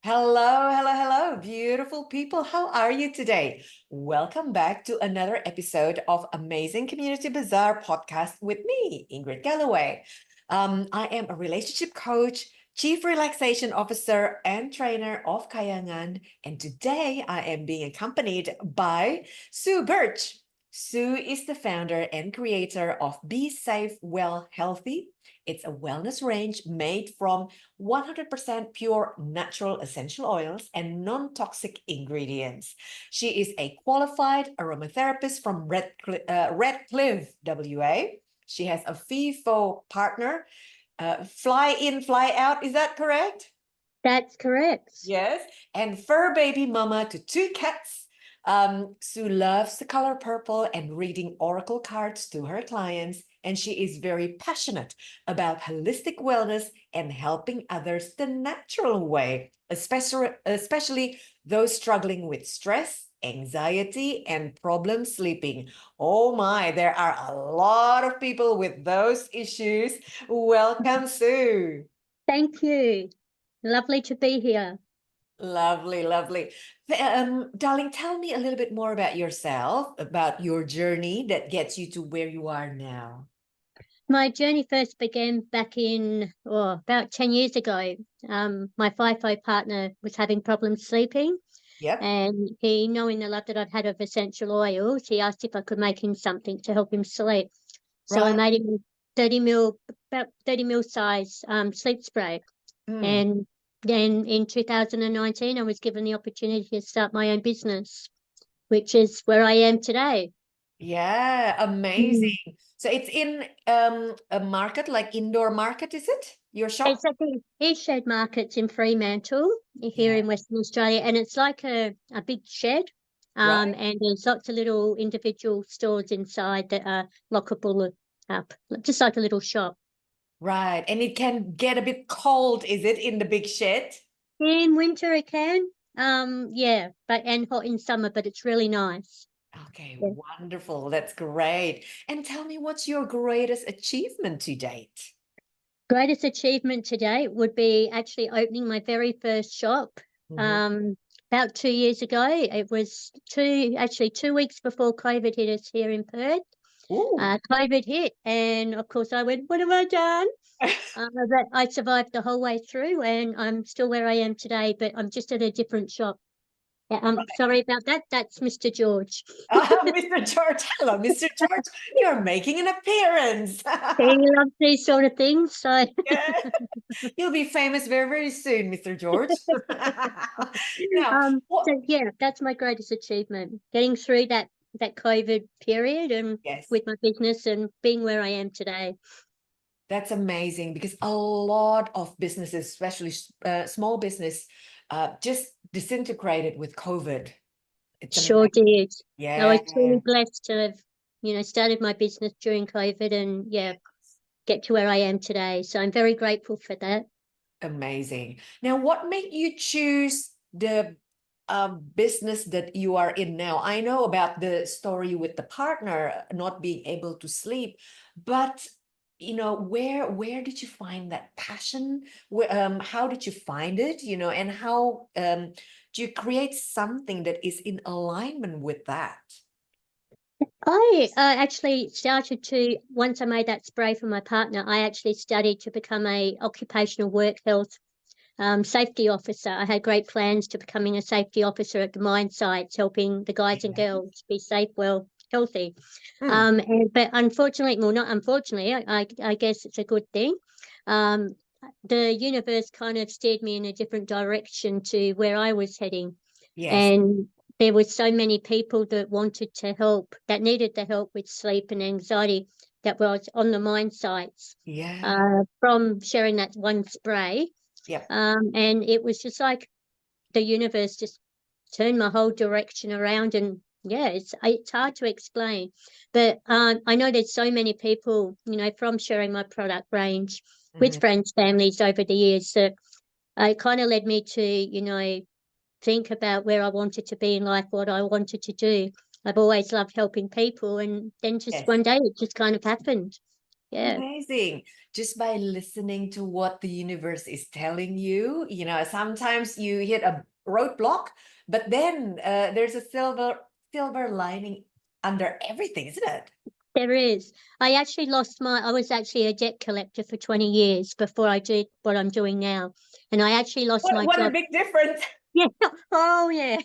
Hello, hello, hello, beautiful people. How are you today? Welcome back to another episode of Amazing Community Bazaar podcast with me, Ingrid Galloway. I am a relationship coach, chief relaxation officer, and trainer of Kayangan. And today I am being accompanied by Sue Birch. Sue is the founder and creator of Be Safe, Well, Healthy. It's a wellness range made from 100% pure natural essential oils and non-toxic ingredients. She is a qualified aromatherapist from Redcliffe, WA. She has a FIFO partner, fly in, fly out. Is that correct? That's correct. Yes. And fur baby mama to two cats. Sue loves the color purple and reading oracle cards to her clients, and she is very passionate about holistic wellness and helping others the natural way, especially those struggling with stress, anxiety, and problem sleeping. Oh my, there are a lot of people with those issues. Welcome, Sue. Thank you. Lovely to be here. Lovely, lovely. Darling, tell me a little bit more about yourself, about your journey that gets you to where you are now. My journey first began back in about 10 years ago. My FIFO partner was having problems sleeping, Yep. and he, knowing the love that I've had of essential oils, he asked if I could make him something to help him sleep. So I Right. made him 30 ml size sleep spray. Mm. And then in 2019, I was given the opportunity to start my own business, which is where I am today. Yeah, Mm. amazing. So it's in a market, like indoor market, is it? Your It's shop? at the East Shed Markets in Fremantle here Yeah. in Western Australia, and it's like a big shed, Right. and there's lots of little individual stores inside that are lockable up, just like a little shop. Right. And it can get a bit cold, is it, in the big shed? In winter it can, yeah, but and hot in summer, but it's really nice. Okay, Yeah. wonderful. That's great. And tell me, what's your greatest achievement to date? Greatest achievement today would be actually opening my very first shop. Mhm. Um, about 2 years ago. It was 2 weeks before COVID hit us here in Perth. Ooh. COVID hit, and of course I went, "What have I done?" But I survived the whole way through, and I'm still where I am today. But I'm just at a different shop. Yeah, sorry about that. That's Mr. George. Mr. George, hello, Mr. George. You're making an appearance. He loves these sort of things. So Yeah, you'll be famous very, very soon, Mr. George. Now, what? so yeah, that's my greatest achievement, getting through that COVID period and Yes, with my business and being where I am today. that's amazing because a lot of businesses, especially small business, just disintegrated with COVID. It's Sure amazing. did. I Yeah, was truly blessed to have, started my business during COVID and yeah, get to where I am today. So I'm very grateful for that. amazing. Now, what made you choose the business that you are in now? I know about the story with the partner not being able to sleep, but where did you find that passion? How did you find it? And how do you create something that is in alignment with that? I actually started to, once I made that spray for my partner, I actually studied to become a occupational work health safety officer. I had great plans to becoming a safety officer at the mine sites, helping the guys and Yeah. girls be safe, well, healthy. Hmm. But unfortunately, well, not unfortunately, I guess it's a good thing. Um, the universe kind of steered me in a different direction to where I was heading. Yes. And there were so many people that wanted to help, that needed the help with sleep and anxiety that was on the mine sites Yeah. from sharing that one spray. Yep. And it was just like the universe just turned my whole direction around. And yeah, it's hard to explain, but I know there's so many people, from sharing my product range with Mhm. friends, families over the years that it kind of led me to, think about where I wanted to be in life, what I wanted to do. I've always loved helping people, and then just Yes. one day it just kind of happened. Yeah, Amazing. Just by listening to what the universe is telling you, sometimes you hit a roadblock, but then there's a silver lining under everything, isn't it? there is. I was actually a debt collector for 20 years before I did what I'm doing now. And I actually lost my What a job. big difference. Yeah. Oh, yeah.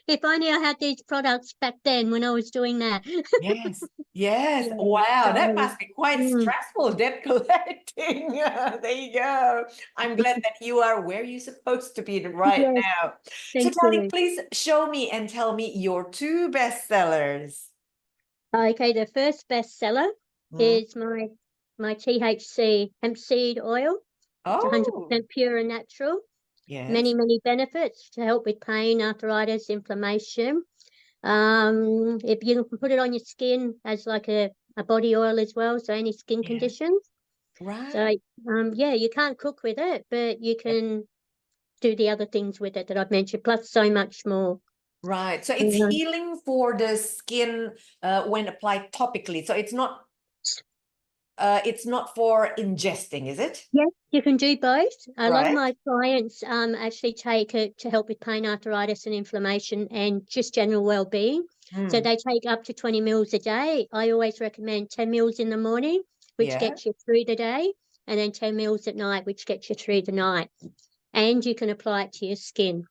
If only I had these products back then when I was doing that. Yes, yes. Yeah. Wow, that So, must be quite mm, stressful, debt collecting. There you go. I'm glad that you are where you're supposed to be right yes, now. So, thank darling, you. please show me and tell me your two bestsellers. Okay, the first bestseller Mm. is my THC hemp seed oil. It's Oh, 100% pure and natural. yes, Many benefits to help with pain, arthritis, inflammation. If you can put it on your skin as like a body oil as well, so any skin yes, conditions. So right. yeah, you can't cook with it, but you Yep. can do the other things with it that I've mentioned, plus so much more. Right. So it's Yeah. healing for the skin when applied topically. So it's not for ingesting, is it? Yes, you can do both. A lot of Right. my clients actually take it to help with pain, arthritis, and inflammation, and just general well-being. So Mm. they take up to 20 mils a day. I always recommend 10 mils in the morning, which Yeah. gets you through the day, and then 10 mils at night, which gets you through the night. And you can apply it to your skin.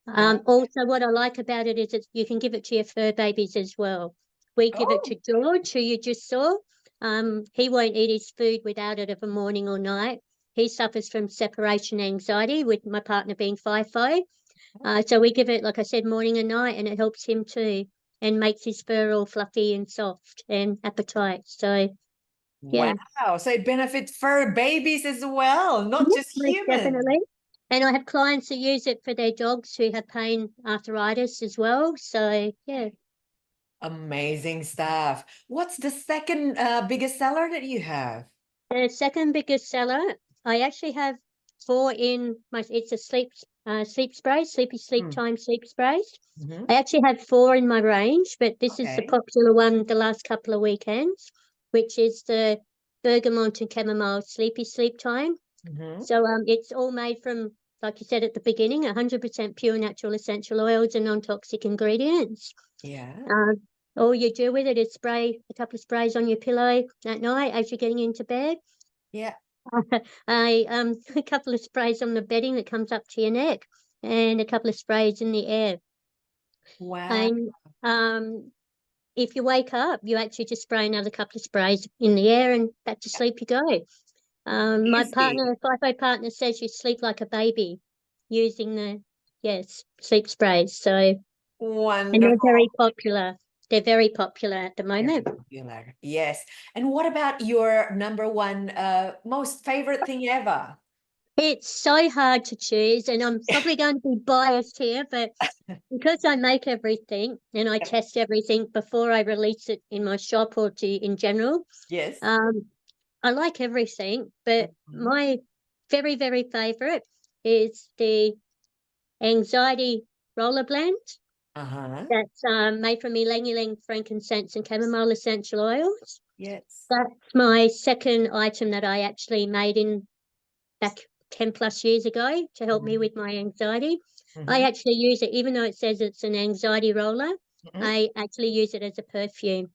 Right. Also, what I like about it is that you can give it to your fur babies as well. We give it Oh, to George, who you just saw. He won't eat his food without it of a morning or night. He suffers from separation anxiety, with my partner being FIFO. So we give it, like I said, morning and night, and it helps him too, and makes his fur all fluffy and soft and appetite. So yeah, wow. So it benefits fur babies as well, not yes, just most humans. definitely. And I have clients who use it for their dogs who have pain, arthritis as well. So yeah. Amazing stuff. What's the second biggest seller that you have? The second biggest seller, I actually have four in my. It's a sleep spray, sleepy sleep Hmm. time sleep sprays. Hmm. I actually have four in my range, but this is the Okay. popular one the last couple of weekends, which is the bergamot and chamomile sleepy sleep time. Hmm. So it's all made from, like you said at the beginning, 100% pure natural essential oils and non-toxic ingredients. Yeah. Um, all you do with it is spray a couple of sprays on your pillow at night as you're getting into bed. Yeah. A couple of sprays on the bedding that comes up to your neck, and a couple of sprays in the air. Wow. And if you wake up, you actually just spray another couple of sprays in the air, and back to sleep you go. My Easy. partner, FIFO partner, says you sleep like a baby using the sleep sprays. So, and they're Wonderful. very popular. They're very popular at the Very moment. popular. Yes. And what about your number one most favorite thing ever? It's so hard to choose, and I'm probably going to be biased here, but because I make everything and I Yep. test everything before I release it in my shop or to in general, Yes. um, I like everything, but Mhm. my very favorite is the anxiety roller blend Uh-huh. that's made from ylang ylang, frankincense, and chamomile essential oils. Yes. That's my second item that I actually made in back 10 plus years ago to help me Mhm. with my anxiety. I Mhm. actually use it, even though it says it's an anxiety roller, Mhm. I actually use it as a perfume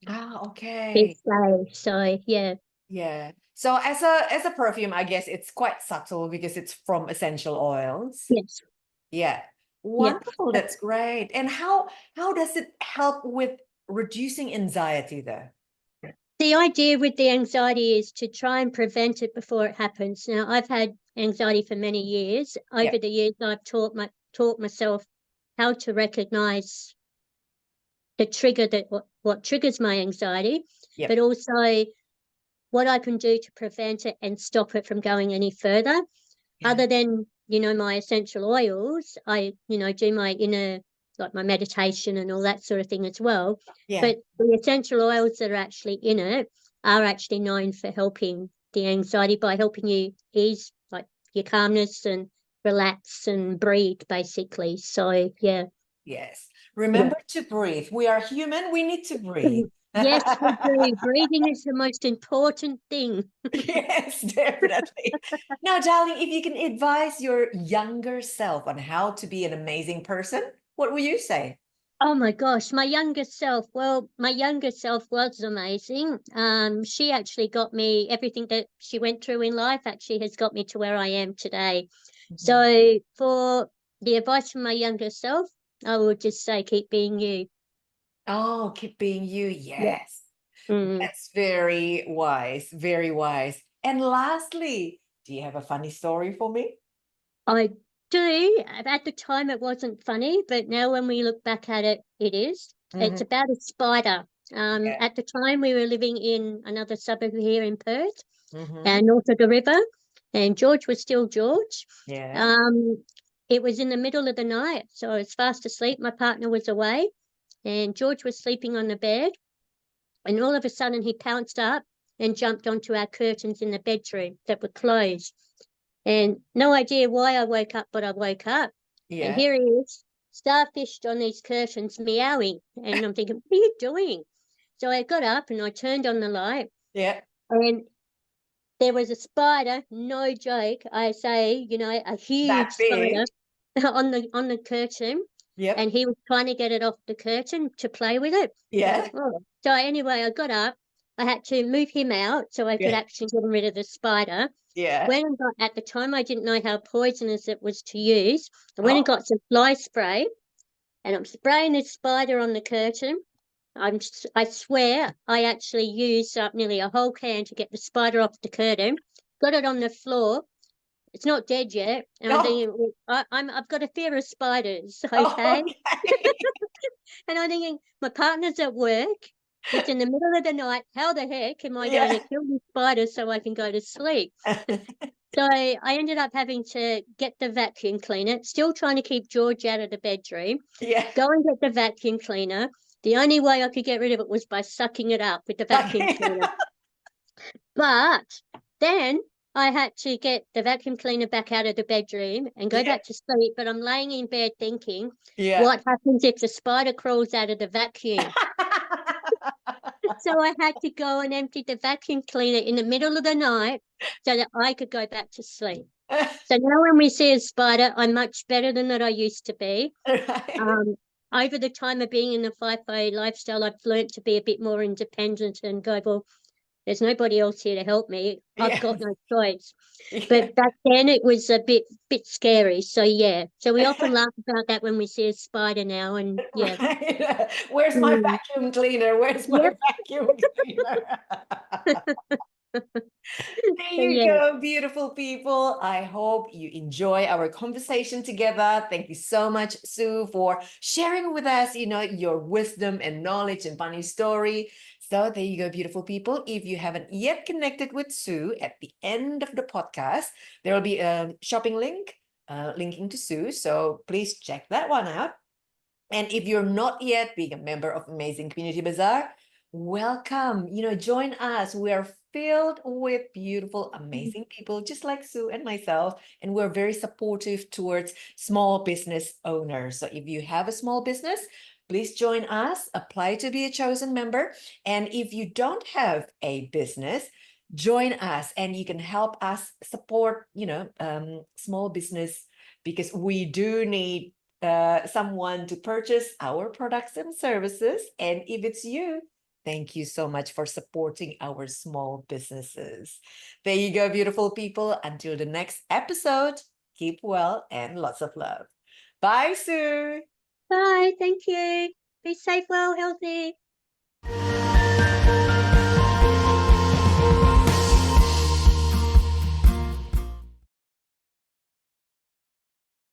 Ah, each okay. day. So, yeah, Yeah. So as a perfume, I guess it's quite subtle because it's from essential oils. yes, Yeah. yep. Wonderful. That's great. And how does it help with reducing anxiety though? The idea with the anxiety is to try and prevent it before it happens. Now, I've had anxiety for many years. Yeah. Over the years, I've taught myself how to recognize the trigger that what triggers my anxiety, but Yep. also what I can do to prevent it and stop it from going any further. Yeah. Other than, my essential oils, I, do my inner, like my meditation and all that sort of thing as well. Yeah. But the essential oils that are actually in it are actually known for helping the anxiety by helping you ease like your calmness and relax and breathe basically. So yeah. Yes. Yeah. Remember to breathe. We are human. We need to breathe. Yes, we do. Breathing is the most important thing. Yes, definitely. Now, darling, if you can advise your younger self on how to be an amazing person, what will you say? Oh my gosh, my younger self. Well, my younger self was amazing. She actually got me everything that she went through in life actually has got me to where I am today. Mhm. So for the advice from my younger self, I would just say keep being you. Oh, keep being you. Yeah. Yes. Mm. That's very wise, very wise. And lastly, do you have a funny story for me? I do. At the time, it wasn't funny, but now when we look back at it, it is. Hmm. It's about a spider. Yeah. At the time, we were living in another suburb here in Perth, Hmm. and north of the river, and George was still George. Yeah. Um, it was in the middle of the night, so I was fast asleep. My partner was away, and George was sleeping on the bed, and all of a sudden he pounced up and jumped onto our curtains in the bedroom that were closed. And no idea why I woke up, but I woke up. And Yeah. here he is, starfished on these curtains, meowing. And I'm thinking, what are you doing? So I got up and I turned on the light, Yeah. and there was a spider, no joke. I say, a huge That spider big. on the curtain, Yep. and he was trying to get it off the curtain to play with it. So I Yeah. thought, oh. So anyway, I got up. I had to move him out so I could Yeah. actually get rid of the spider. Yeah. When I got at the time, I didn't know how poisonous it was to use. I went and Oh. got some fly spray, and I'm spraying this spider on the curtain. I swear I actually used up nearly a whole can to get the spider off the curtain. Got it on the floor. It's not dead yet, and I'm Oh. thinking, well, I've got a fear of spiders, Oh, okay? okay. And I'm thinking, my partner's at work. It's in the middle of the night. How the heck am I going Yeah. to kill this spider so I can go to sleep? So I ended up having to get the vacuum cleaner, still trying to keep George out of the bedroom, Yeah. go and get the vacuum cleaner. The only way I could get rid of it was by sucking it up with the vacuum Okay. cleaner. But then I had to get the vacuum cleaner back out of the bedroom and go Yeah. back to sleep. But I'm laying in bed thinking, Yeah. what happens if the spider crawls out of the vacuum? So I had to go and empty the vacuum cleaner in the middle of the night so that I could go back to sleep. So now when we see a spider, I'm much better than that I used to be. Right. Um, Over the time of being in the FIFO lifestyle, I've learned to be a bit more independent and go, well, there's nobody else here to help me. I've got Yes. no choice. Yeah. But back then it was a bit scary. So yeah. So we often laugh about that when we see a spider now. And yeah. Right. Where's my Mm. vacuum cleaner? Where's my Yep. vacuum cleaner? There So you yeah. go, beautiful people. I hope you enjoy our conversation together. Thank you so much, Sue, for sharing with us, your wisdom and knowledge and funny story. So there you go, beautiful people. If you haven't yet connected with Sue, at the end of the podcast, there will be a shopping link linking to Sue. So please check that one out. And if you're not yet being a member of Amazing Community Bazaar, welcome. Join us. We are filled with beautiful, amazing people, just like Sue and myself. And we're very supportive towards small business owners. So if you have a small business, please join us, apply to be a chosen member. And if you don't have a business, join us and you can help us support, small business because we do need someone to purchase our products and services. And if it's you, thank you so much for supporting our small businesses. There you go, beautiful people. Until the next episode, keep well and lots of love. Bye, Sue. Bye. Thank you. Be safe, well, healthy.